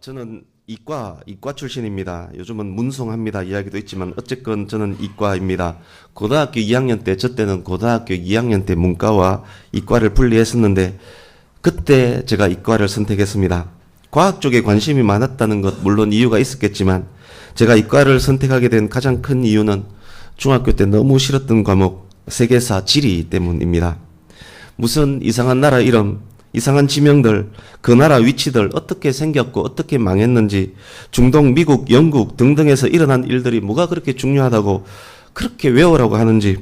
저는 이과 출신입니다. 요즘은 문송합니다 이야기도 있지만 어쨌건 저는 이과입니다. 고등학교 2학년 때, 저 때는 고등학교 2학년 때 문과와 이과를 분리했었는데 그때 제가 이과를 선택했습니다. 과학 쪽에 관심이 많았다는 것 물론 이유가 있었겠지만 제가 이과를 선택하게 된 가장 큰 이유는 중학교 때 너무 싫었던 과목 세계사 지리 때문입니다. 무슨 이상한 나라 이름, 이상한 지명들, 그 나라 위치들 어떻게 생겼고 어떻게 망했는지, 중동, 미국, 영국 등등에서 일어난 일들이 뭐가 그렇게 중요하다고 그렇게 외우라고 하는지,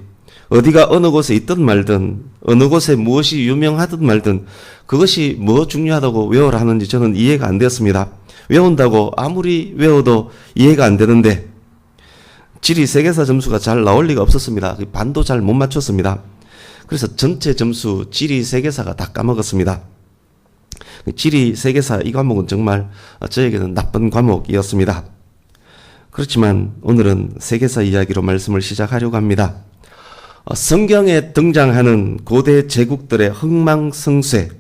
어디가 어느 곳에 있든 말든 어느 곳에 무엇이 유명하든 말든 그것이 뭐 중요하다고 외우라 하는지 저는 이해가 안 되었습니다. 외운다고 아무리 외워도 이해가 안 되는데 지리 세계사 점수가 잘 나올 리가 없었습니다. 반도 잘 못 맞췄습니다. 그래서 전체 점수 지리 세계사가 다 까먹었습니다. 지리 세계사 이 과목은 정말 저에게는 나쁜 과목이었습니다. 그렇지만 오늘은 세계사 이야기로 말씀을 시작하려고 합니다. 성경에 등장하는 고대 제국들의 흥망성쇠,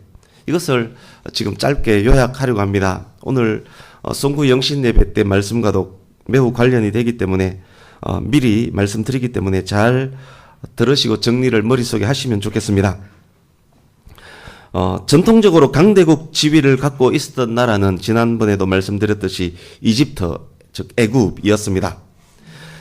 이것을 지금 짧게 요약하려고 합니다. 오늘 송구 영신 예배 때 말씀과도 매우 관련이 되기 때문에 미리 말씀드리기 때문에 잘 들으시고 정리를 머릿속에 하시면 좋겠습니다. 전통적으로 강대국 지위를 갖고 있었던 나라는 지난번에도 말씀드렸듯이 이집트, 즉 애굽이었습니다.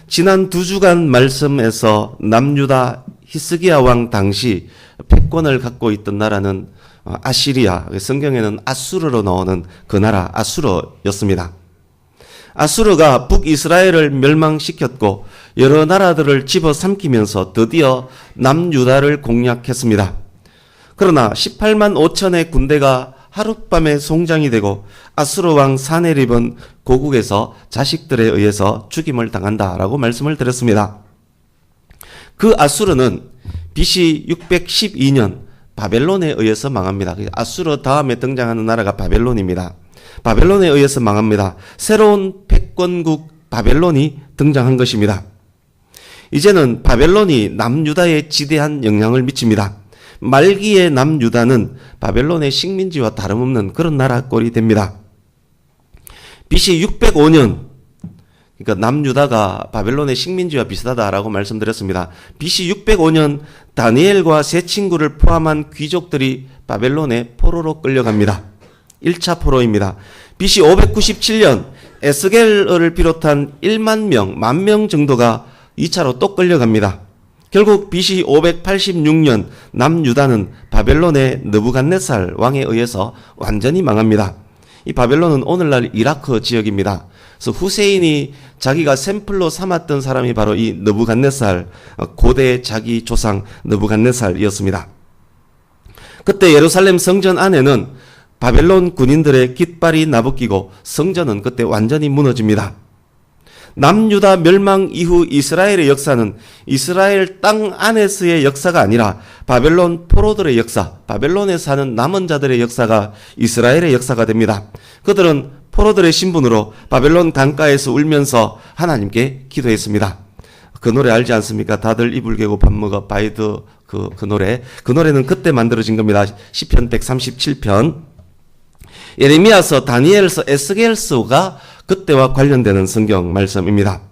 지난 2주간 말씀에서 남유다 히스기야 왕 당시 패권을 갖고 있던 나라는 아시리아, 성경에는 아수르로 나오는 그 나라 아수르였습니다. 아수르가 북이스라엘을 멸망시켰고 여러 나라들을 집어삼키면서 드디어 남유다를 공략했습니다. 그러나 18만 5천의 군대가 하룻밤에 송장이 되고 아수르 왕 사네립은 고국에서 자식들에 의해서 죽임을 당한다라고 말씀을 드렸습니다. 그 아수르는 BC 612년 바벨론에 의해서 망합니다. 아수르 다음에 등장하는 나라가 바벨론입니다. 바벨론에 의해서 망합니다. 새로운 패권국 바벨론이 등장한 것입니다. 이제는 바벨론이 남유다에 지대한 영향을 미칩니다. 말기의 남유다는 바벨론의 식민지와 다름없는 그런 나라 꼴이 됩니다. BC 605년, 그러니까 남유다가 바벨론의 식민지와 비슷하다라고 말씀드렸습니다. BC 605년 다니엘과 세 친구를 포함한 귀족들이 바벨론에 포로로 끌려갑니다. 1차 포로입니다. BC 597년 에스겔을 비롯한 1만 명, 10,000명 정도가 2차로 또 끌려갑니다. 결국 BC 586년 남유다는 바벨론의 느부갓네살 왕에 의해서 완전히 망합니다. 이 바벨론은 오늘날 이라크 지역입니다. 그래서 후세인이 자기가 샘플로 삼았던 사람이 바로 이 느부갓네살, 고대 자기 조상 느부갓네살이었습니다. 그때 예루살렘 성전 안에는 바벨론 군인들의 깃발이 나부끼고 성전은 그때 완전히 무너집니다. 남유다 멸망 이후 이스라엘의 역사는 이스라엘 땅 안에서의 역사가 아니라 바벨론 포로들의 역사, 바벨론에 사는 남은 자들의 역사가 이스라엘의 역사가 됩니다. 그들은 포로들의 신분으로 바벨론 강가에서 울면서 하나님께 기도했습니다. 그 노래 알지 않습니까? 다들 이불 개고 밥 먹어 바이드 그 노래. 그 노래는 그때 만들어진 겁니다. 시편 137편. 예레미야서, 다니엘서, 에스겔서가 그때와 관련되는 성경 말씀입니다.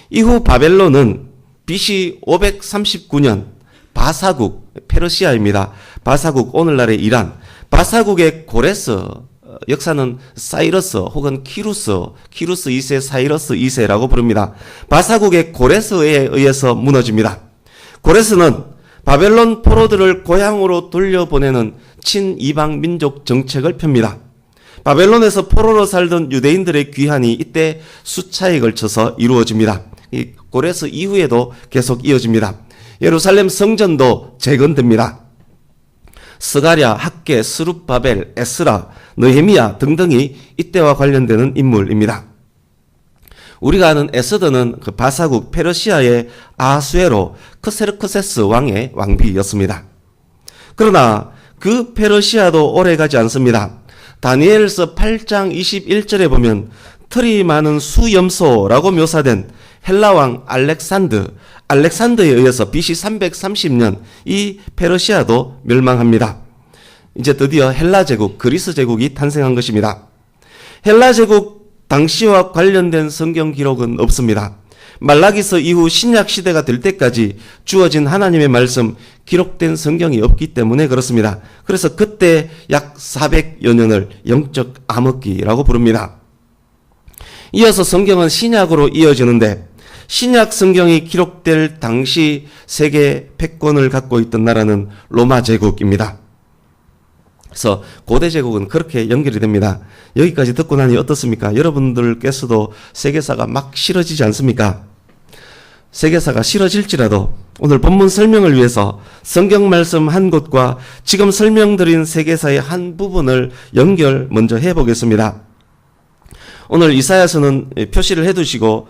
이후 바벨론은 BC 539년 바사국, 페르시아입니다. 바사국, 오늘날의 이란. 바사국의 고레스, 역사는 사이러스 혹은 키루스 2세, 사이러스 2세라고 부릅니다. 바사국의 고레스에 의해서 무너집니다. 고레스는 바벨론 포로들을 고향으로 돌려보내는 친이방 민족 정책을 펴니다. 바벨론에서 포로로 살던 유대인들의 귀환이 이때 수차에 걸쳐서 이루어집니다. 이 고레스 이후에도 계속 이어집니다. 예루살렘 성전도 재건됩니다. 스가랴, 학개, 스룹바벨, 에스라, 느헤미야 등등이 이때와 관련되는 인물입니다. 우리가 아는 에스더는 그 바사국 페르시아의 아수에로 크세르크세스 왕의 왕비였습니다. 그러나 그 페르시아도 오래가지 않습니다. 다니엘서 8장 21절에 보면 털이 많은 수염소라고 묘사된 헬라왕 알렉산더에 의해서 BC 330년 이 페르시아도 멸망합니다. 이제 드디어 헬라 제국, 그리스 제국이 탄생한 것입니다. 헬라 제국 당시와 관련된 성경 기록은 없습니다. 말라기서 이후 신약 시대가 될 때까지 주어진 하나님의 말씀, 기록된 성경이 없기 때문에 그렇습니다. 그래서 그때 약 400여 년을 영적 암흑기라고 부릅니다. 이어서 성경은 신약으로 이어지는데, 신약 성경이 기록될 당시 세계 패권을 갖고 있던 나라는 로마 제국입니다. 그래서 고대 제국은 그렇게 연결이 됩니다. 여기까지 듣고 나니 어떻습니까? 여러분들께서도 세계사가 막 싫어지지 않습니까? 세계사가 싫어질지라도 오늘 본문 설명을 위해서 성경 말씀 한 곳과 지금 설명드린 세계사의 한 부분을 연결 먼저 해보겠습니다. 오늘 이사야서는 표시를 해두시고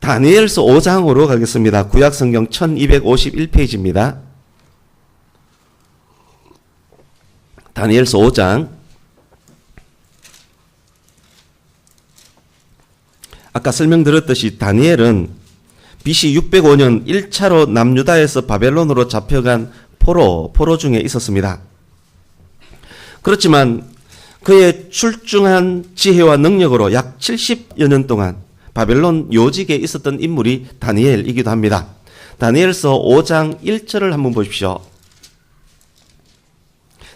다니엘서 5장으로 가겠습니다. 구약성경 1251페이지입니다. 다니엘서 5장. 아까 설명드렸듯이 다니엘은 BC 605년 1차로 남유다에서 바벨론으로 잡혀간 포로 중에 있었습니다. 그렇지만 그의 출중한 지혜와 능력으로 약 70여 년 동안 바벨론 요직에 있었던 인물이 다니엘이기도 합니다. 다니엘서 5장 1절을 한번 보십시오.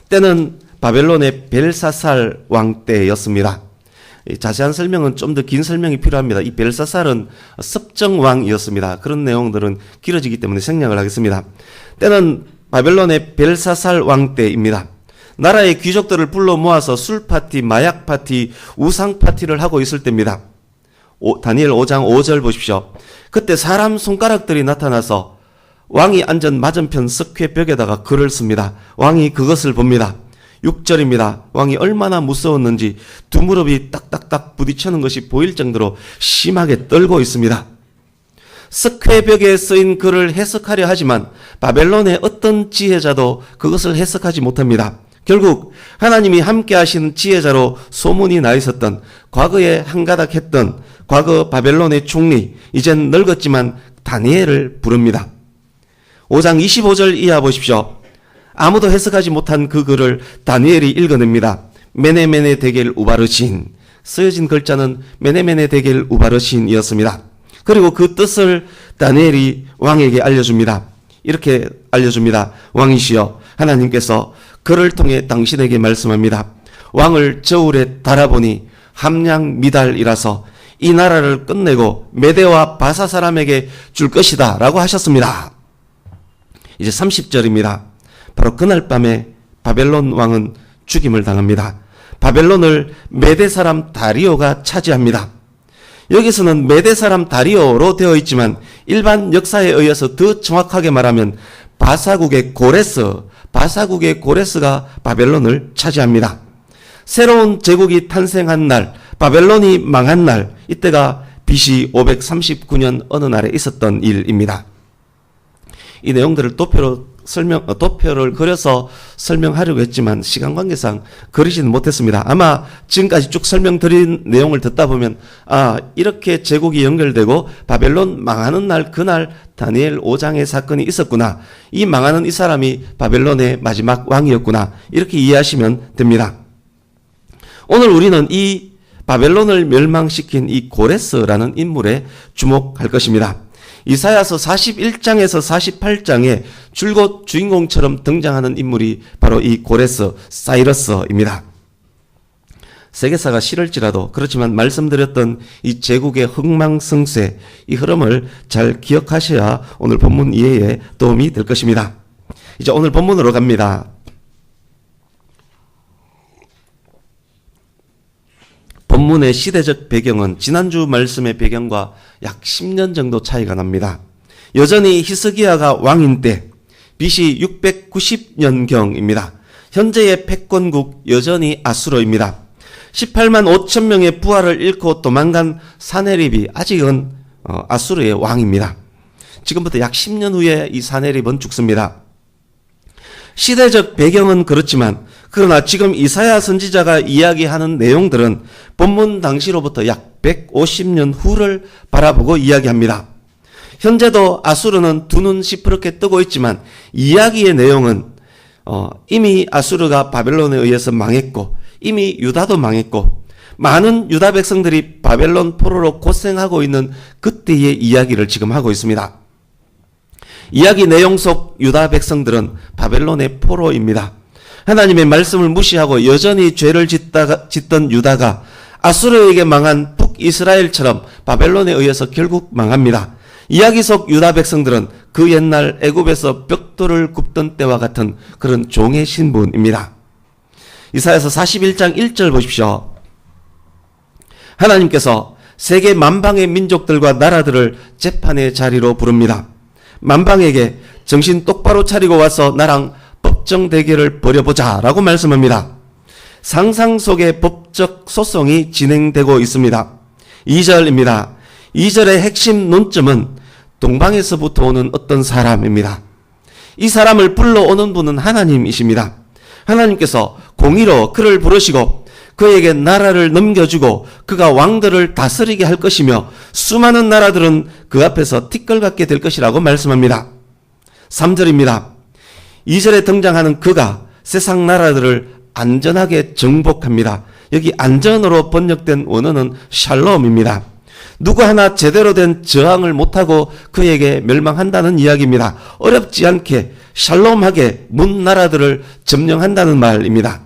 때는 바벨론의 벨사살 왕 때였습니다. 자세한 설명은 좀 더 긴 설명이 필요합니다. 이 벨사살은 섭정왕이었습니다. 그런 내용들은 길어지기 때문에 생략을 하겠습니다. 때는 바벨론의 벨사살 왕 때입니다. 나라의 귀족들을 불러 모아서 술 파티, 마약 파티, 우상 파티를 하고 있을 때입니다. 다니엘 5장 5절 보십시오. 그때 사람 손가락들이 나타나서 왕이 앉은 맞은편 석회벽에다가 글을 씁니다. 왕이 그것을 봅니다. 6절입니다. 왕이 얼마나 무서웠는지 두 무릎이 딱딱딱 부딪히는 것이 보일 정도로 심하게 떨고 있습니다. 석회벽에 쓰인 글을 해석하려 하지만 바벨론의 어떤 지혜자도 그것을 해석하지 못합니다. 결국 하나님이 함께 하시는 지혜자로 소문이 나 있었던, 과거에 한가닥 했던 과거 바벨론의 총리, 이젠 늙었지만 다니엘을 부릅니다. 5장 25절 이하 보십시오. 아무도 해석하지 못한 그 글을 다니엘이 읽어냅니다. 메네메네 데겔 우바르신, 쓰여진 글자는 메네메네 데겔 우바르신이었습니다. 그리고 그 뜻을 다니엘이 왕에게 알려줍니다. 이렇게 알려줍니다. 왕이시여, 하나님께서 그를 통해 당신에게 말씀합니다. 왕을 저울에 달아보니 함량미달이라서 이 나라를 끝내고 메대와 바사 사람에게 줄 것이다 라고 하셨습니다. 이제 30절입니다. 바로 그날 밤에 바벨론 왕은 죽임을 당합니다. 바벨론을 메대 사람 다리오가 차지합니다. 여기서는 메대 사람 다리오로 되어 있지만 일반 역사에 의해서 더 정확하게 말하면 바사국의 고레스가 바벨론을 차지합니다. 새로운 제국이 탄생한 날, 바벨론이 망한 날, 이때가 BC 539년 어느 날에 있었던 일입니다. 이 내용들을 도표를 그려서 설명하려고 했지만 시간 관계상 그리지는 못했습니다. 아마 지금까지 쭉 설명드린 내용을 듣다 보면 이렇게 제국이 연결되고 바벨론 망하는 날, 그날 다니엘 5장의 사건이 있었구나. 이 망하는 이 사람이 바벨론의 마지막 왕이었구나. 이렇게 이해하시면 됩니다. 오늘 우리는 이 바벨론을 멸망시킨 이 고레스라는 인물에 주목할 것입니다. 이사야서 41장에서 48장에 줄곧 주인공처럼 등장하는 인물이 바로 이 고레스, 사이러스입니다. 세계사가 싫을지라도 그렇지만 말씀드렸던 이 제국의 흥망성쇠, 이 흐름을 잘 기억하셔야 오늘 본문 이해에 도움이 될 것입니다. 이제 오늘 본문으로 갑니다. 본문의 시대적 배경은 지난주 말씀의 배경과 약 10년 정도 차이가 납니다. 여전히 히스기야가 왕인 때 BC 690년경입니다. 현재의 패권국 여전히 아수르입니다. 18만 5천 명의 부하를 잃고 도망간 사네립이 아직은 아수르의 왕입니다. 지금부터 약 10년 후에 이 사네립은 죽습니다. 시대적 배경은 그렇지만 그러나 지금 이사야 선지자가 이야기하는 내용들은 본문 당시로부터 약 150년 후를 바라보고 이야기합니다. 현재도 아수르는 두 눈 시퍼렇게 뜨고 있지만 이야기의 내용은 이미 아수르가 바벨론에 의해서 망했고 이미 유다도 망했고 많은 유다 백성들이 바벨론 포로로 고생하고 있는 그때의 이야기를 지금 하고 있습니다. 이야기 내용 속 유다 백성들은 바벨론의 포로입니다. 하나님의 말씀을 무시하고 여전히 죄를 짓던 유다가 아수르에게 망한 북이스라엘처럼 바벨론에 의해서 결국 망합니다. 이야기 속 유다 백성들은 그 옛날 애굽에서 벽돌을 굽던 때와 같은 그런 종의 신분입니다. 이사야서 41장 1절 보십시오. 하나님께서 세계 만방의 민족들과 나라들을 재판의 자리로 부릅니다. 만방에게 정신 똑바로 차리고 와서 나랑 법정 대결을 벌여보자 라고 말씀합니다. 상상 속의 법적 소송이 진행되고 있습니다. 2절입니다. 2절의 핵심 논점은 동방에서부터 오는 어떤 사람입니다. 이 사람을 불러오는 분은 하나님이십니다. 하나님께서 공의로 그를 부르시고 그에게 나라를 넘겨주고 그가 왕들을 다스리게 할 것이며 수많은 나라들은 그 앞에서 티끌같게 될 것이라고 말씀합니다. 3절입니다. 2절에 등장하는 그가 세상 나라들을 안전하게 정복합니다. 여기 안전으로 번역된 원어는 샬롬입니다. 누구 하나 제대로 된 저항을 못하고 그에게 멸망한다는 이야기입니다. 어렵지 않게 샬롬하게 문 나라들을 점령한다는 말입니다.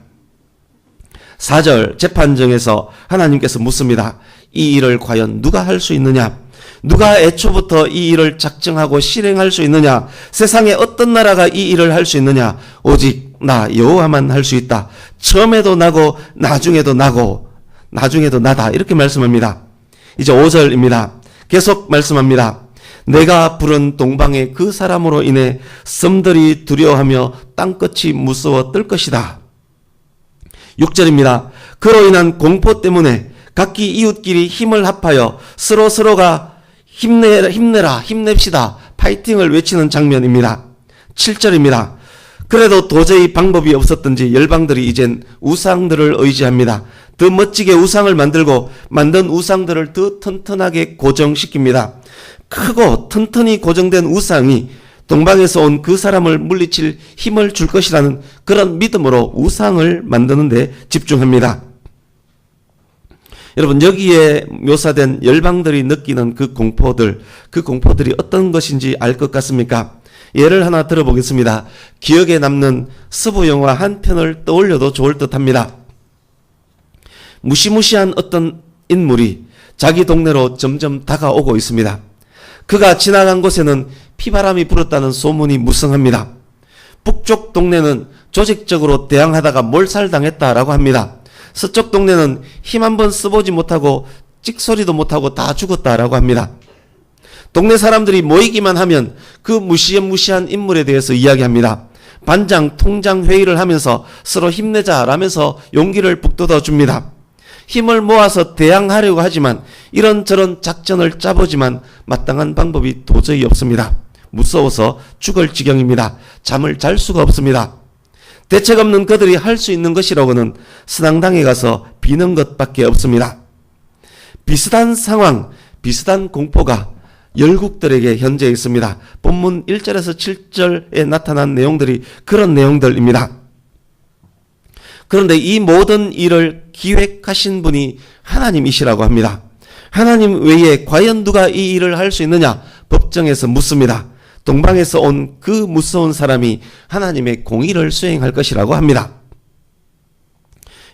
4절 재판정에서 하나님께서 묻습니다. 이 일을 과연 누가 할 수 있느냐? 누가 애초부터 이 일을 작정하고 실행할 수 있느냐? 세상에 어떤 나라가 이 일을 할 수 있느냐? 오직 나 여호와만 할 수 있다. 처음에도 나고 나중에도 나고 나중에도 나다. 이렇게 말씀합니다. 이제 5절입니다. 계속 말씀합니다. 내가 부른 동방의 그 사람으로 인해 섬들이 두려워하며 땅끝이 무서워 뜰 것이다. 6절입니다. 그로 인한 공포 때문에 각기 이웃끼리 힘을 합하여 서로가 힘내라, 힘냅시다, 파이팅을 외치는 장면입니다. 7절입니다. 그래도 도저히 방법이 없었던지 열방들이 이젠 우상들을 의지합니다. 더 멋지게 우상을 만들고 만든 우상들을 더 튼튼하게 고정시킵니다. 크고 튼튼히 고정된 우상이 동방에서 온 그 사람을 물리칠 힘을 줄 것이라는 그런 믿음으로 우상을 만드는 데 집중합니다. 여러분, 여기에 묘사된 열방들이 느끼는 그 공포들이 어떤 것인지 알 것 같습니까? 예를 하나 들어보겠습니다. 기억에 남는 서부 영화 한 편을 떠올려도 좋을 듯합니다. 무시무시한 어떤 인물이 자기 동네로 점점 다가오고 있습니다. 그가 지나간 곳에는 피바람이 불었다는 소문이 무성합니다. 북쪽 동네는 조직적으로 대항하다가 몰살당했다라고 합니다. 서쪽 동네는 힘 한번 써보지 못하고 찍소리도 못하고 다 죽었다라고 합니다. 동네 사람들이 모이기만 하면 그 무시무시한 인물에 대해서 이야기합니다. 반장, 통장 회의를 하면서 서로 힘내자라면서 용기를 북돋아 줍니다. 힘을 모아서 대항하려고 하지만 이런저런 작전을 짜보지만 마땅한 방법이 도저히 없습니다. 무서워서 죽을 지경입니다. 잠을 잘 수가 없습니다. 대책 없는 그들이 할 수 있는 것이라고는 선앙당에 가서 비는 것밖에 없습니다. 비슷한 상황, 비슷한 공포가 열국들에게 현재 있습니다. 본문 1절에서 7절에 나타난 내용들이 그런 내용들입니다. 그런데 이 모든 일을 기획하신 분이 하나님이시라고 합니다. 하나님 외에 과연 누가 이 일을 할 수 있느냐? 법정에서 묻습니다. 동방에서 온 그 무서운 사람이 하나님의 공의를 수행할 것이라고 합니다.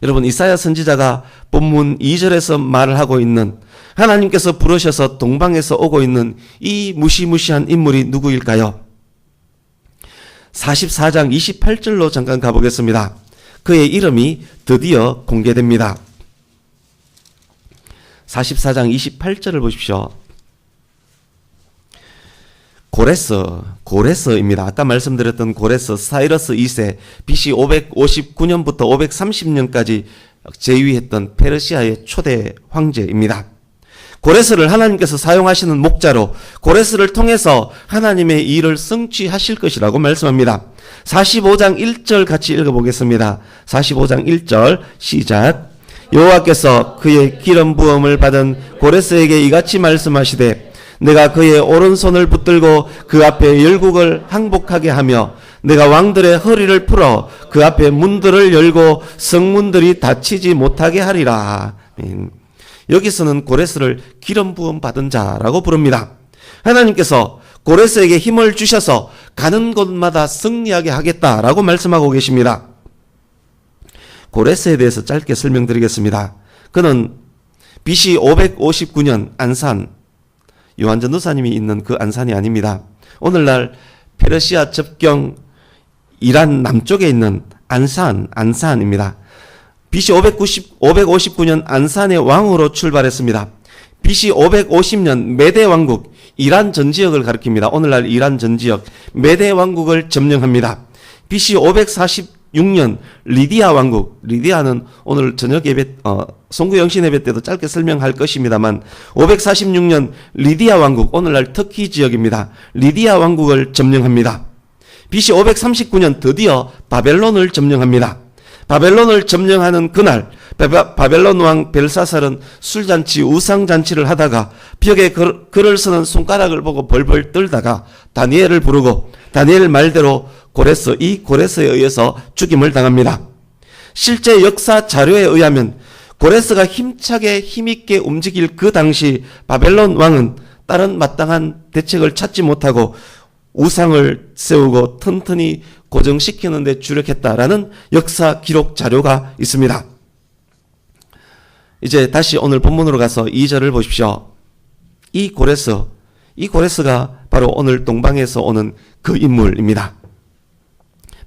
여러분, 이사야 선지자가 본문 2절에서 말을 하고 있는 하나님께서 부르셔서 동방에서 오고 있는 이 무시무시한 인물이 누구일까요? 44장 28절로 잠깐 가보겠습니다. 그의 이름이 드디어 공개됩니다. 44장 28절을 보십시오. 고레스입니다. 아까 말씀드렸던 고레스 사이러스 2세 BC 559년부터 530년까지 제위했던 페르시아의 초대 황제입니다. 고레스를 하나님께서 사용하시는 목자로 고레스를 통해서 하나님의 일을 성취하실 것이라고 말씀합니다. 45장 1절 같이 읽어보겠습니다. 45장 1절 시작. 여호와께서 그의 기름 부음을 받은 고레스에게 이같이 말씀하시되 내가 그의 오른손을 붙들고 그 앞에 열국을 항복하게 하며 내가 왕들의 허리를 풀어 그 앞에 문들을 열고 성문들이 닫히지 못하게 하리라. 여기서는 고레스를 기름 부음 받은 자라고 부릅니다. 하나님께서 고레스에게 힘을 주셔서 가는 곳마다 승리하게 하겠다라고 말씀하고 계십니다. 고레스에 대해서 짧게 설명드리겠습니다. 그는 BC 559년 안산, 요한 전도사님이 있는 그 안산이 아닙니다. 오늘날 페르시아 접경 이란 남쪽에 있는 안산입니다. BC 559년 안산의 왕으로 출발했습니다. BC 550년 메대 왕국, 이란 전 지역을 가리킵니다. 오늘날 이란 전 지역, 메대 왕국을 점령합니다. BC 546년 리디아 왕국, 리디아는 오늘 저녁 예배, 송구 영신 예배 때도 짧게 설명할 것입니다만, 546년 리디아 왕국, 오늘날 터키 지역입니다. 리디아 왕국을 점령합니다. BC 539년 드디어 바벨론을 점령합니다. 바벨론을 점령하는 그날 바벨론 왕 벨사살은 술잔치, 우상잔치를 하다가 벽에 글을 쓰는 손가락을 보고 벌벌 떨다가 다니엘을 부르고 다니엘 말대로 이 고레스에 의해서 죽임을 당합니다. 실제 역사 자료에 의하면 고레스가 힘차게 힘있게 움직일 그 당시 바벨론 왕은 다른 마땅한 대책을 찾지 못하고 우상을 세우고 튼튼히 고정시키는 데 주력했다라는 역사 기록 자료가 있습니다. 이제 다시 오늘 본문으로 가서 2절을 보십시오. 이 고레스가 바로 오늘 동방에서 오는 그 인물입니다.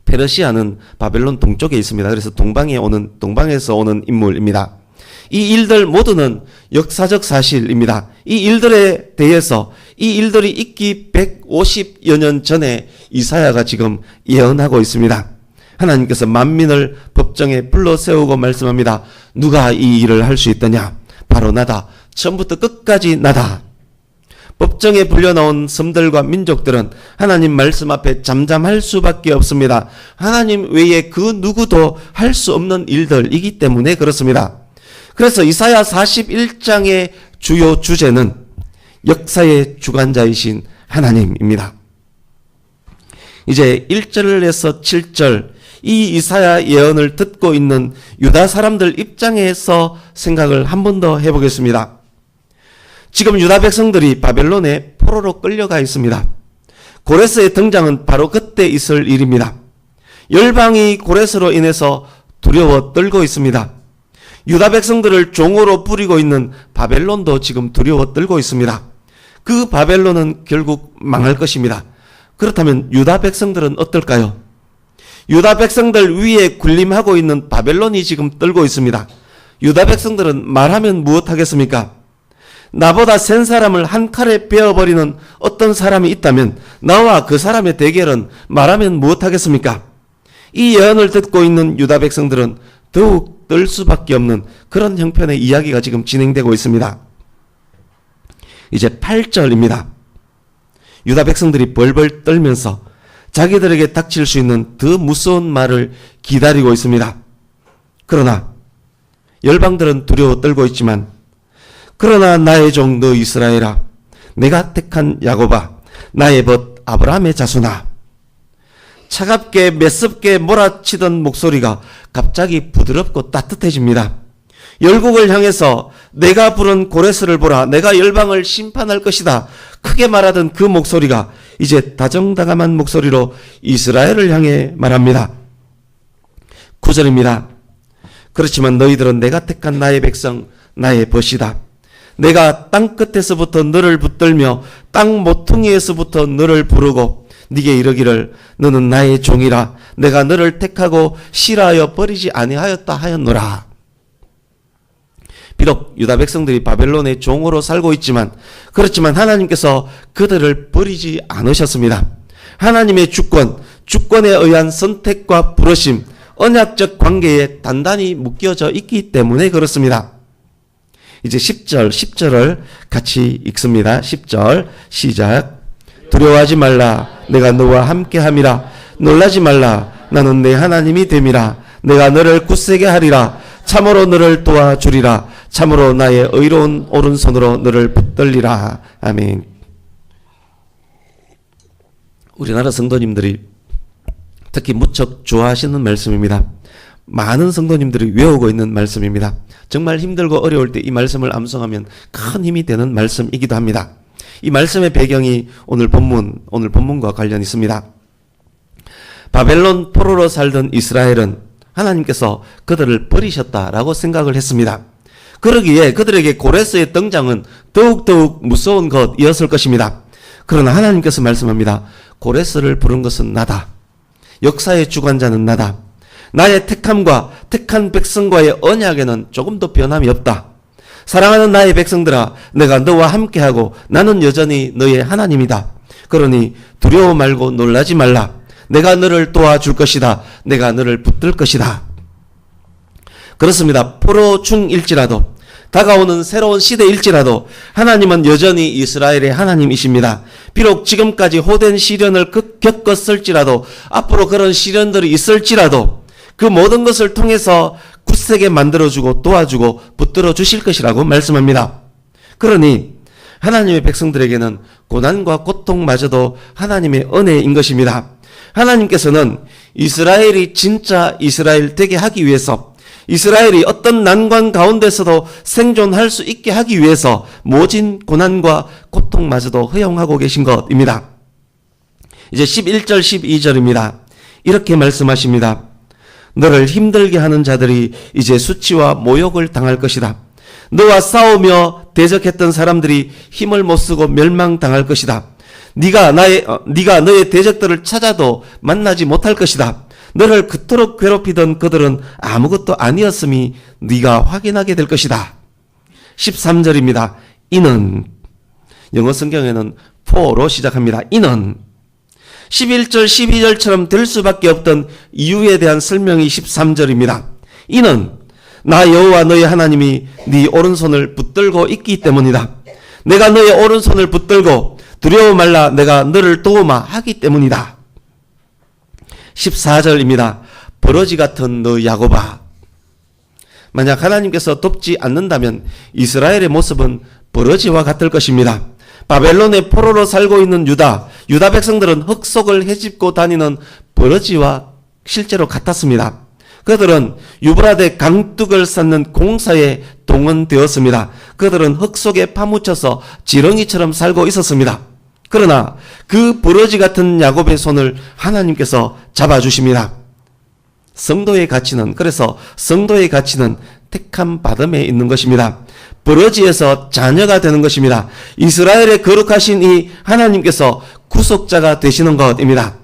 페르시아는 바벨론 동쪽에 있습니다. 그래서 동방에서 오는 인물입니다. 이 일들 모두는 역사적 사실입니다. 이 일들에 대해서 이 일들이 있기 150여 년 전에 이사야가 지금 예언하고 있습니다. 하나님께서 만민을 법정에 불러 세우고 말씀합니다. 누가 이 일을 할 수 있더냐? 바로 나다. 처음부터 끝까지 나다. 법정에 불려나온 섬들과 민족들은 하나님 말씀 앞에 잠잠할 수밖에 없습니다. 하나님 외에 그 누구도 할 수 없는 일들이기 때문에 그렇습니다. 그래서 이사야 41장의 주요 주제는 역사의 주관자이신 하나님입니다. 이제 1절에서 7절 이 이사야 예언을 듣고 있는 유다 사람들 입장에서 생각을 한 번 더 해보겠습니다. 지금 유다 백성들이 바벨론에 포로로 끌려가 있습니다. 고레스의 등장은 바로 그때 있을 일입니다. 열방이 고레스로 인해서 두려워 떨고 있습니다. 유다 백성들을 종으로 부리고 있는 바벨론도 지금 두려워 떨고 있습니다. 그 바벨론은 결국 망할 것입니다. 그렇다면 유다 백성들은 어떨까요? 유다 백성들 위에 군림하고 있는 바벨론이 지금 떨고 있습니다. 유다 백성들은 말하면 무엇하겠습니까? 나보다 센 사람을 한 칼에 베어버리는 어떤 사람이 있다면 나와 그 사람의 대결은 말하면 무엇하겠습니까? 이 예언을 듣고 있는 유다 백성들은 더욱 떨 수밖에 없는 그런 형편의 이야기가 지금 진행되고 있습니다. 이제 8절입니다. 유다 백성들이 벌벌 떨면서 자기들에게 닥칠 수 있는 더 무서운 말을 기다리고 있습니다. 그러나 열방들은 두려워 떨고 있지만 그러나 나의 종 너 이스라엘아, 내가 택한 야곱아, 나의 벗 아브라함의 자손아, 차갑게 매섭게 몰아치던 목소리가 갑자기 부드럽고 따뜻해집니다. 열국을 향해서 내가 부른 고레스를 보라, 내가 열방을 심판할 것이다 크게 말하던 그 목소리가 이제 다정다감한 목소리로 이스라엘을 향해 말합니다. 9절입니다. 그렇지만 너희들은 내가 택한 나의 백성, 나의 벗이다. 내가 땅 끝에서부터 너를 붙들며 땅 모퉁이에서부터 너를 부르고 네게 이르기를 너는 나의 종이라. 내가 너를 택하고 싫어하여 버리지 아니하였다 하였노라. 비록 유다 백성들이 바벨론의 종으로 살고 있지만 그렇지만 하나님께서 그들을 버리지 않으셨습니다. 하나님의 주권에 의한 선택과 부르심, 언약적 관계에 단단히 묶여져 있기 때문에 그렇습니다. 이제 10절을 같이 읽습니다. 10절 시작. 두려워하지 말라. 내가 너와 함께함이라. 놀라지 말라. 나는 내 하나님이 됨이라. 내가 너를 굳세게 하리라. 참으로 너를 도와주리라. 참으로 나의 의로운 오른손으로 너를 붙들리라. 아멘. 우리나라 성도님들이 특히 무척 좋아하시는 말씀입니다. 많은 성도님들이 외우고 있는 말씀입니다. 정말 힘들고 어려울 때 이 말씀을 암송하면 큰 힘이 되는 말씀이기도 합니다. 이 말씀의 배경이 오늘 본문과 관련이 있습니다. 바벨론 포로로 살던 이스라엘은 하나님께서 그들을 버리셨다라고 생각을 했습니다. 그러기에 그들에게 고레스의 등장은 더욱더욱 무서운 것이었을 것입니다. 그러나 하나님께서 말씀합니다. 고레스를 부른 것은 나다. 역사의 주관자는 나다. 나의 택함과 택한 백성과의 언약에는 조금도 변함이 없다. 사랑하는 나의 백성들아, 내가 너와 함께하고 나는 여전히 너의 하나님이다. 그러니 두려워 말고 놀라지 말라. 내가 너를 도와줄 것이다. 내가 너를 붙들 것이다. 그렇습니다. 포로 중일지라도, 다가오는 새로운 시대일지라도 하나님은 여전히 이스라엘의 하나님이십니다. 비록 지금까지 호된 시련을 겪었을지라도, 앞으로 그런 시련들이 있을지라도 그 모든 것을 통해서 굳세게 만들어주고 도와주고 붙들어 주실 것이라고 말씀합니다. 그러니 하나님의 백성들에게는 고난과 고통마저도 하나님의 은혜인 것입니다. 하나님께서는 이스라엘이 진짜 이스라엘 되게 하기 위해서, 이스라엘이 어떤 난관 가운데서도 생존할 수 있게 하기 위해서 모진 고난과 고통마저도 허용하고 계신 것입니다. 이제 11절 12절입니다. 이렇게 말씀하십니다. 너를 힘들게 하는 자들이 이제 수치와 모욕을 당할 것이다. 너와 싸우며 대적했던 사람들이 힘을 못 쓰고 멸망당할 것이다. 네가 너의 대적들을 찾아도 만나지 못할 것이다. 너를 그토록 괴롭히던 그들은 아무것도 아니었음이 네가 확인하게 될 것이다. 13절입니다. 이는, 영어 성경에는 for로 시작합니다. 이는 11절 12절처럼 될 수밖에 없던 이유에 대한 설명이 13절입니다. 이는 나 여호와 너의 하나님이 네 오른손을 붙들고 있기 때문이다. 내가 너의 오른손을 붙들고 두려워 말라, 내가 너를 도우마 하기 때문이다. 14절입니다. 버러지 같은 너 야곱아. 만약 하나님께서 돕지 않는다면 이스라엘의 모습은 버러지와 같을 것입니다. 바벨론의 포로로 살고 있는 유다 백성들은 흙속을 헤집고 다니는 버러지와 실제로 같았습니다. 그들은 유브라데 강둑을 쌓는 공사에 동원되었습니다. 그들은 흙 속에 파묻혀서 지렁이처럼 살고 있었습니다. 그러나 그 버러지 같은 야곱의 손을 하나님께서 잡아주십니다. 그래서 성도의 가치는 택함 받음에 있는 것입니다. 버러지에서 자녀가 되는 것입니다. 이스라엘의 거룩하신 이 하나님께서 구속자가 되시는 것입니다.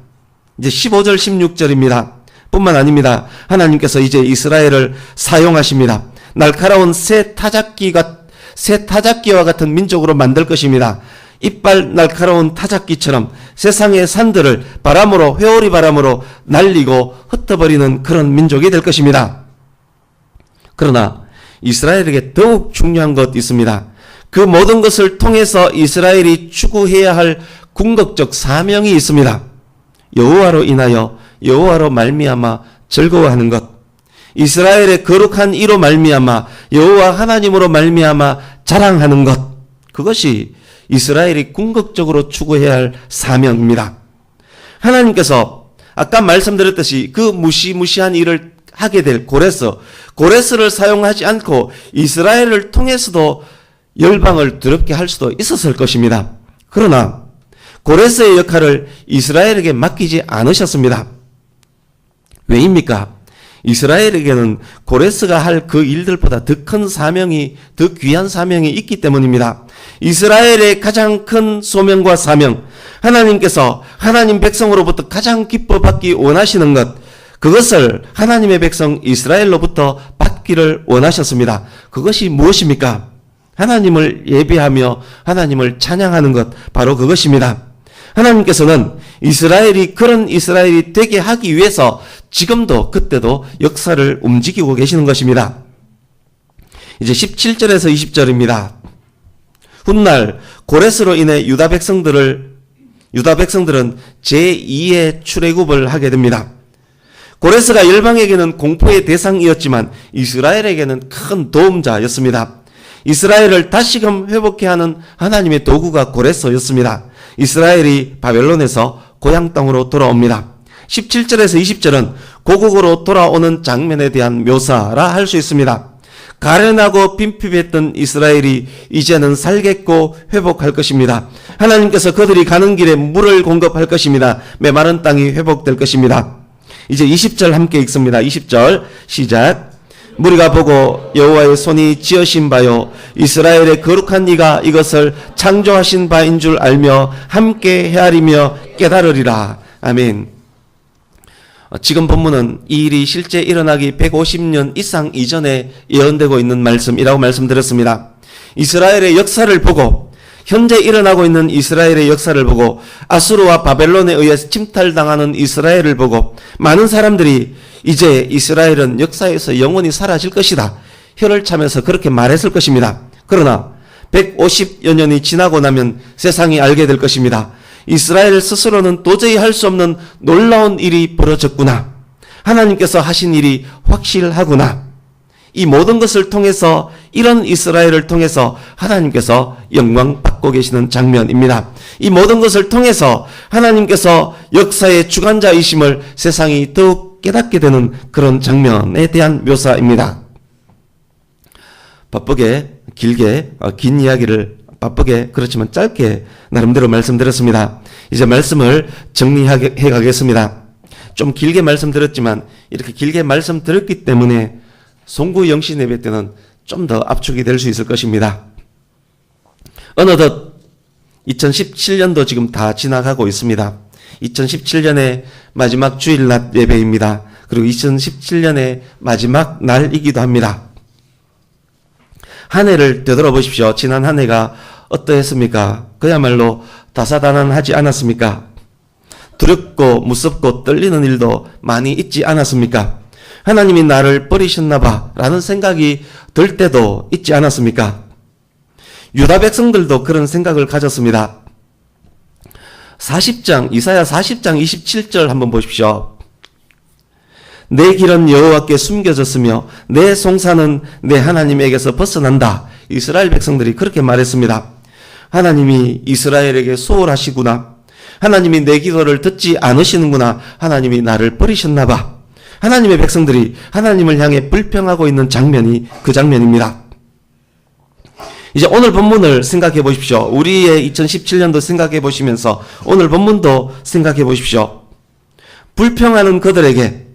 이제 15절 16절입니다. 뿐만 아닙니다. 하나님께서 이제 이스라엘을 사용하십니다. 날카로운 새 타작기와 같은 민족으로 만들 것입니다. 이빨 날카로운 타작기처럼 세상의 산들을 회오리 바람으로 날리고 흩어버리는 그런 민족이 될 것입니다. 그러나 이스라엘에게 더욱 중요한 것이 있습니다. 그 모든 것을 통해서 이스라엘이 추구해야 할 궁극적 사명이 있습니다. 여호와로 말미암아 즐거워하는 것, 이스라엘의 거룩한 이로 말미암아 여호와 하나님으로 말미암아 자랑하는 것, 그것이 이스라엘이 궁극적으로 추구해야 할 사명입니다. 하나님께서 아까 말씀드렸듯이 그 무시무시한 일을 하게 될 고레스를 사용하지 않고 이스라엘을 통해서도 열방을 두렵게 할 수도 있었을 것입니다. 그러나 고레스의 역할을 이스라엘에게 맡기지 않으셨습니다. 왜입니까? 이스라엘에게는 고레스가 할 그 일들보다 더 큰 사명이, 더 귀한 사명이 있기 때문입니다. 이스라엘의 가장 큰 소명과 사명, 하나님께서 하나님 백성으로부터 가장 기뻐 받기 원하시는 것, 그것을 하나님의 백성 이스라엘로부터 받기를 원하셨습니다. 그것이 무엇입니까? 하나님을 예배하며 하나님을 찬양하는 것, 바로 그것입니다. 하나님께서는 이스라엘이 그런 이스라엘이 되게 하기 위해서 지금도 그때도 역사를 움직이고 계시는 것입니다. 이제 17절에서 20절입니다. 훗날 고레스로 인해 유다 백성들은 제2의 출애굽을 하게 됩니다. 고레스가 열방에게는 공포의 대상이었지만 이스라엘에게는 큰 도움자였습니다. 이스라엘을 다시금 회복케 하는 하나님의 도구가 고레스였습니다. 이스라엘이 바벨론에서 고향 땅으로 돌아옵니다. 17절에서 20절은 고국으로 돌아오는 장면에 대한 묘사라 할 수 있습니다. 가련하고 빈핍했던 이스라엘이 이제는 살겠고 회복할 것입니다. 하나님께서 그들이 가는 길에 물을 공급할 것입니다. 메마른 땅이 회복될 것입니다. 이제 20절 함께 읽습니다. 20절 시작. 무리가 보고 여호와의 손이 지으신 바요 이스라엘의 거룩한 이가 이것을 창조하신 바인 줄 알며 함께 헤아리며 깨달으리라. 아멘. 지금 본문은 이 일이 실제 일어나기 150년 이상 이전에 예언되고 있는 말씀이라고 말씀드렸습니다. 이스라엘의 역사를 보고 현재 일어나고 있는 이스라엘의 역사를 보고 아수르와 바벨론에 의해서 침탈당하는 이스라엘을 보고 많은 사람들이 이제 이스라엘은 역사에서 영원히 사라질 것이다. 혀를 차면서 그렇게 말했을 것입니다. 그러나 150여 년이 지나고 나면 세상이 알게 될 것입니다. 이스라엘 스스로는 도저히 할 수 없는 놀라운 일이 벌어졌구나. 하나님께서 하신 일이 확실하구나. 이 모든 것을 통해서 이런 이스라엘을 통해서 하나님께서 영광 받고 계시는 장면입니다. 이 모든 것을 통해서 하나님께서 역사의 주관자이심을 세상이 더욱 깨닫게 되는 그런 장면에 대한 묘사입니다. 바쁘게 길게 긴 이야기를 바쁘게 그렇지만 짧게 나름대로 말씀드렸습니다. 이제 말씀을 정리해 가겠습니다. 좀 길게 말씀드렸지만 이렇게 길게 말씀드렸기 때문에 송구 영신 예배 때는 좀 더 압축이 될 수 있을 것입니다. 어느덧 2017년도 지금 다 지나가고 있습니다. 2017년의 마지막 주일낮 예배입니다. 그리고 2017년의 마지막 날이기도 합니다. 한 해를 되돌아보십시오. 지난 한 해가 어떠했습니까? 그야말로 다사다난하지 않았습니까? 두렵고 무섭고 떨리는 일도 많이 있지 않았습니까? 하나님이 나를 버리셨나 봐 라는 생각이 들 때도 있지 않았습니까? 유다 백성들도 그런 생각을 가졌습니다. 40장 이사야 40장 27절 한번 보십시오. 내 길은 여호와께 숨겨졌으며 내 송사는 내 하나님에게서 벗어난다. 이스라엘 백성들이 그렇게 말했습니다. 하나님이 이스라엘에게 소홀하시구나. 하나님이 내 기도를 듣지 않으시는구나. 하나님이 나를 버리셨나 봐. 하나님의 백성들이 하나님을 향해 불평하고 있는 장면이 그 장면입니다. 이제 오늘 본문을 생각해 보십시오. 우리의 2017년도 생각해 보시면서 오늘 본문도 생각해 보십시오. 불평하는 그들에게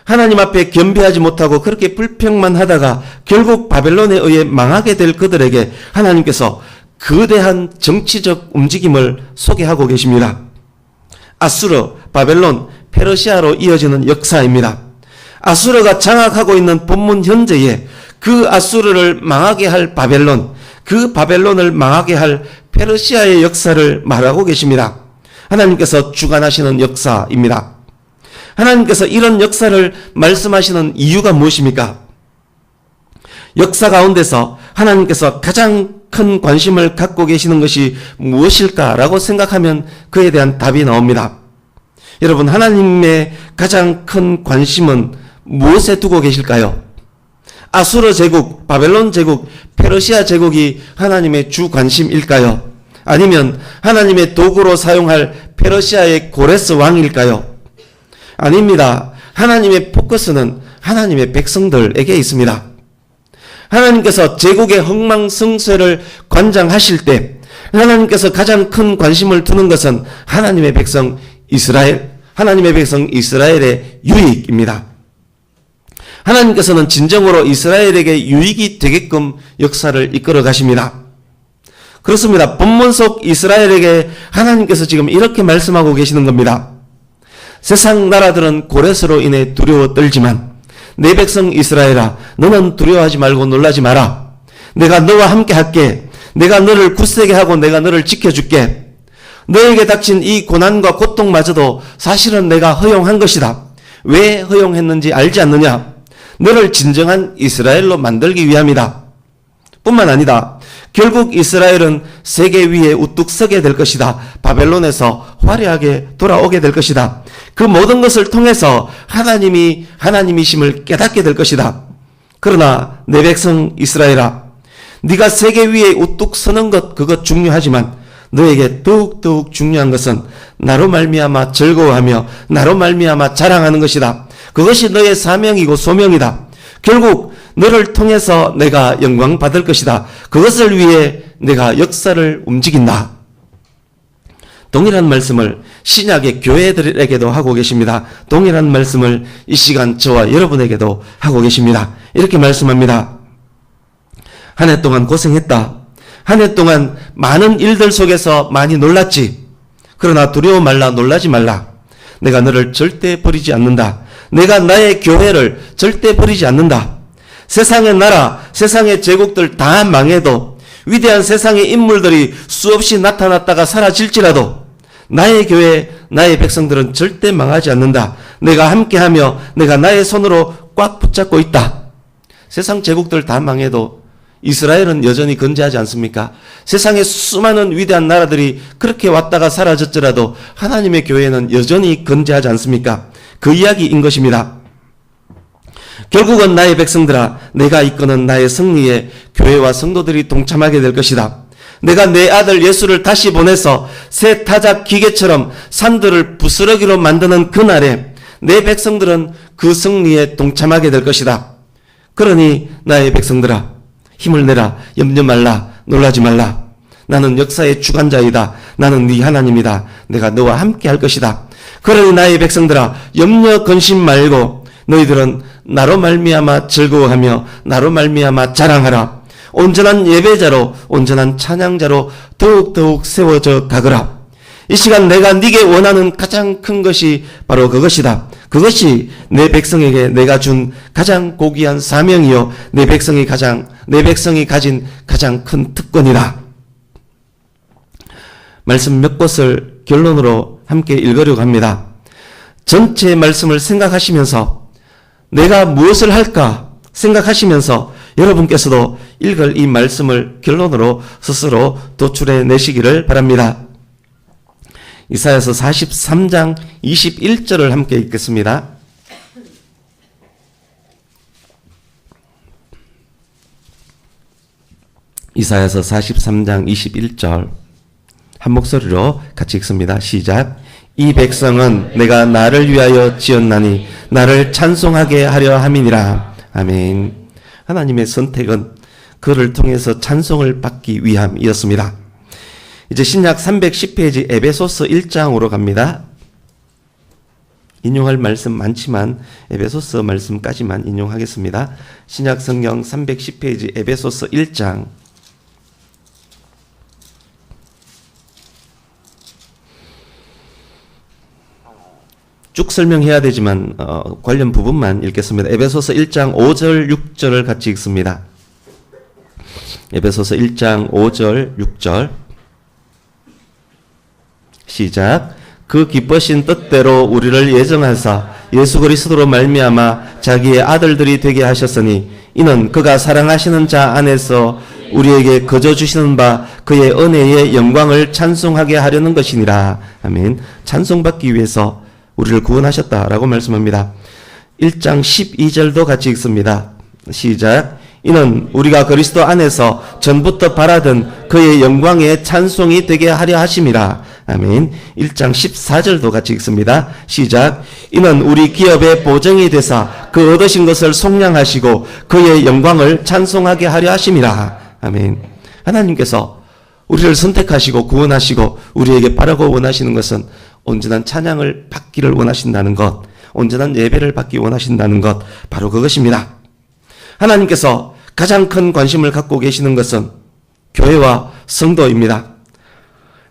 하나님 앞에 겸비하지 못하고 그렇게 불평만 하다가 결국 바벨론에 의해 망하게 될 그들에게 하나님께서 거대한 정치적 움직임을 소개하고 계십니다. 아수르, 바벨론, 페르시아로 이어지는 역사입니다. 아수르가 장악하고 있는 본문 현재에 그 아수르를 망하게 할 바벨론, 그 바벨론을 망하게 할 페르시아의 역사를 말하고 계십니다. 하나님께서 주관하시는 역사입니다. 하나님께서 이런 역사를 말씀하시는 이유가 무엇입니까? 역사 가운데서 하나님께서 가장 큰 관심을 갖고 계시는 것이 무엇일까라고 생각하면 그에 대한 답이 나옵니다. 여러분, 하나님의 가장 큰 관심은 무엇에 두고 계실까요? 아수르 제국, 바벨론 제국, 페르시아 제국이 하나님의 주 관심일까요? 아니면 하나님의 도구로 사용할 페르시아의 고레스 왕일까요? 아닙니다. 하나님의 포커스는 하나님의 백성들에게 있습니다. 하나님께서 제국의 흥망성쇠를 관장하실 때 하나님께서 가장 큰 관심을 두는 것은 하나님의 백성 이스라엘, 하나님의 백성 이스라엘의 유익입니다. 하나님께서는 진정으로 이스라엘에게 유익이 되게끔 역사를 이끌어 가십니다. 그렇습니다. 본문 속 이스라엘에게 하나님께서 지금 이렇게 말씀하고 계시는 겁니다. 세상 나라들은 고레스로 인해 두려워 떨지만 내 백성 이스라엘아, 너는 두려워하지 말고 놀라지 마라. 내가 너와 함께 할게. 내가 너를 굳세게 하고 내가 너를 지켜줄게. 너에게 닥친 이 고난과 고통마저도 사실은 내가 허용한 것이다. 왜 허용했는지 알지 않느냐? 너를 진정한 이스라엘로 만들기 위함이다. 뿐만 아니다. 결국 이스라엘은 세계 위에 우뚝 서게 될 것이다. 바벨론에서 화려하게 돌아오게 될 것이다. 그 모든 것을 통해서 하나님이 하나님이심을 깨닫게 될 것이다. 그러나 내 백성 이스라엘아, 네가 세계 위에 우뚝 서는 것 그것 중요하지만 너에게 더욱더욱 중요한 것은 나로 말미암아 즐거워하며 나로 말미암아 자랑하는 것이다. 그것이 너의 사명이고 소명이다. 결국 너를 통해서 내가 영광 받을 것이다. 그것을 위해 내가 역사를 움직인다. 동일한 말씀을 신약의 교회들에게도 하고 계십니다. 동일한 말씀을 이 시간 저와 여러분에게도 하고 계십니다. 이렇게 말씀합니다. 한 해 동안 고생했다. 한 해 동안 많은 일들 속에서 많이 놀랐지. 그러나 두려워 말라, 놀라지 말라. 내가 너를 절대 버리지 않는다. 내가 나의 교회를 절대 버리지 않는다. 세상의 나라, 세상의 제국들 다 망해도, 위대한 세상의 인물들이 수없이 나타났다가 사라질지라도 나의 교회, 나의 백성들은 절대 망하지 않는다. 내가 함께하며 내가 나의 손으로 꽉 붙잡고 있다. 세상 제국들 다 망해도 이스라엘은 여전히 건재하지 않습니까? 세상의 수많은 위대한 나라들이 그렇게 왔다가 사라졌더라도 하나님의 교회는 여전히 건재하지 않습니까? 그 이야기인 것입니다. 결국은 나의 백성들아, 내가 이끄는 나의 승리에 교회와 성도들이 동참하게 될 것이다. 내가 내 아들 예수를 다시 보내서 새 타작 기계처럼 산들을 부스러기로 만드는 그날에 내 백성들은 그 승리에 동참하게 될 것이다. 그러니 나의 백성들아, 힘을 내라. 염려 말라. 놀라지 말라. 나는 역사의 주관자이다. 나는 네 하나님이다. 내가 너와 함께 할 것이다. 그러니 나의 백성들아, 염려 근심 말고 너희들은 나로 말미암아 즐거워하며 나로 말미암아 자랑하라. 온전한 예배자로, 온전한 찬양자로 더욱더욱 세워져 가거라. 이 시간 내가 네게 원하는 가장 큰 것이 바로 그것이다. 그것이 내 백성에게 내가 준 가장 고귀한 사명이요, 내 백성이 가진 가장 큰 특권이다. 말씀 몇 곳을 결론으로 함께 읽으려고 합니다. 전체 말씀을 생각하시면서 내가 무엇을 할까 생각하시면서 여러분께서도 읽을 이 말씀을 결론으로 스스로 도출해 내시기를 바랍니다. 이사야서 43장 21절을 함께 읽겠습니다. 이사야서 43장 21절 한 목소리로 같이 읽습니다. 시작. 이 백성은 내가 나를 위하여 지었나니 나를 찬송하게 하려 함이니라. 아멘. 하나님의 선택은 그를 통해서 찬송을 받기 위함이었습니다. 이제 신약 310페이지 에베소서 1장으로 갑니다. 인용할 말씀 많지만 에베소서 말씀까지만 인용하겠습니다. 신약 성경 310페이지 에베소서 1장 쭉 설명해야 되지만 관련 부분만 읽겠습니다. 에베소서 1장 5절 6절을 같이 읽습니다. 에베소서 1장 5절 6절 시작. 그 기쁘신 뜻대로 우리를 예정하사 예수 그리스도로 말미암아 자기의 아들들이 되게 하셨으니 이는 그가 사랑하시는 자 안에서 우리에게 거저 주시는 바 그의 은혜의 영광을 찬송하게 하려는 것이니라. 아멘. 찬송받기 위해서 우리를 구원하셨다라고 말씀합니다. 1장 12절도 같이 읽습니다. 시작. 이는 우리가 그리스도 안에서 전부터 바라던 그의 영광의 찬송이 되게 하려 하심이라. 아멘. 1장 14절도 같이 읽습니다. 시작. 이는 우리 기업의 보정이 되사 그 얻으신 것을 속량하시고 그의 영광을 찬송하게 하려 하심이라. 아멘. 하나님께서 우리를 선택하시고 구원하시고 우리에게 바라고 원하시는 것은 온전한 찬양을 받기를 원하신다는 것, 온전한 예배를 받기 원하신다는 것, 바로 그것입니다. 하나님께서 가장 큰 관심을 갖고 계시는 것은 교회와 성도입니다.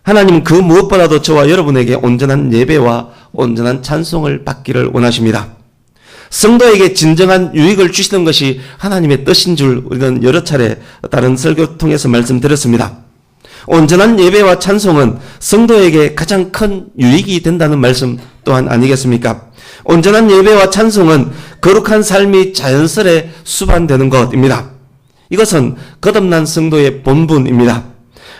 하나님은 그 무엇보다도 저와 여러분에게 온전한 예배와 온전한 찬송을 받기를 원하십니다. 성도에게 진정한 유익을 주시는 것이 하나님의 뜻인 줄 우리는 여러 차례 다른 설교 통해서 말씀드렸습니다. 온전한 예배와 찬송은 성도에게 가장 큰 유익이 된다는 말씀 또한 아니겠습니까? 온전한 예배와 찬송은 거룩한 삶이 자연스레 수반되는 것입니다. 이것은 거듭난 성도의 본분입니다.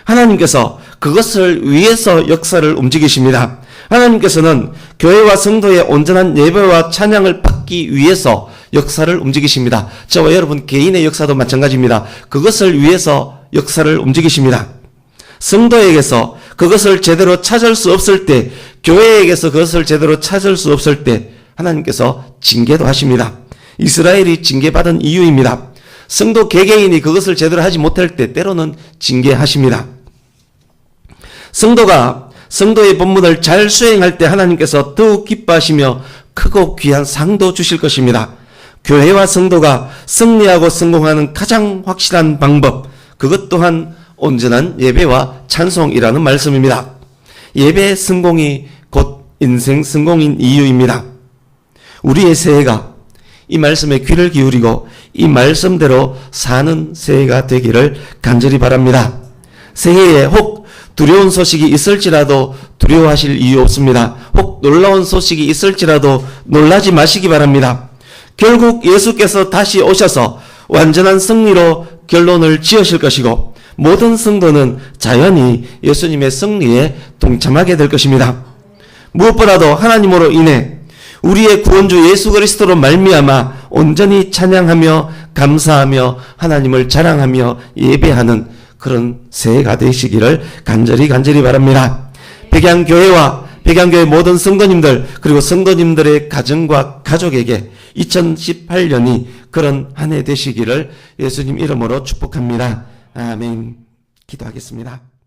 하나님께서 그것을 위해서 역사를 움직이십니다. 하나님께서는 교회와 성도의 온전한 예배와 찬양을 받기 위해서 역사를 움직이십니다. 저와 여러분 개인의 역사도 마찬가지입니다. 그것을 위해서 역사를 움직이십니다. 성도에게서 그것을 제대로 찾을 수 없을 때, 교회에게서 그것을 제대로 찾을 수 없을 때 하나님께서 징계도 하십니다. 이스라엘이 징계받은 이유입니다. 성도 개개인이 그것을 제대로 하지 못할 때 때로는 징계하십니다. 성도가 성도의 본분을 잘 수행할 때 하나님께서 더욱 기뻐하시며 크고 귀한 상도 주실 것입니다. 교회와 성도가 승리하고 성공하는 가장 확실한 방법, 그것 또한 온전한 예배와 찬송이라는 말씀입니다. 예배의 성공이 곧 인생 성공인 이유입니다. 우리의 새해가 이 말씀에 귀를 기울이고 이 말씀대로 사는 새해가 되기를 간절히 바랍니다. 새해에 혹 두려운 소식이 있을지라도 두려워하실 이유 없습니다. 혹 놀라운 소식이 있을지라도 놀라지 마시기 바랍니다. 결국 예수께서 다시 오셔서 완전한 승리로 결론을 지으실 것이고 모든 성도는 자연히 예수님의 승리에 동참하게 될 것입니다. 무엇보다도 하나님으로 인해 우리의 구원주 예수 그리스도로 말미암아 온전히 찬양하며 감사하며 하나님을 자랑하며 예배하는 그런 새해가 되시기를 간절히 바랍니다. 백양교회와 백양교회 모든 성도님들 그리고 성도님들의 가정과 가족에게 2018년이 그런 한 해 되시기를 예수님 이름으로 축복합니다. 아멘. 기도하겠습니다.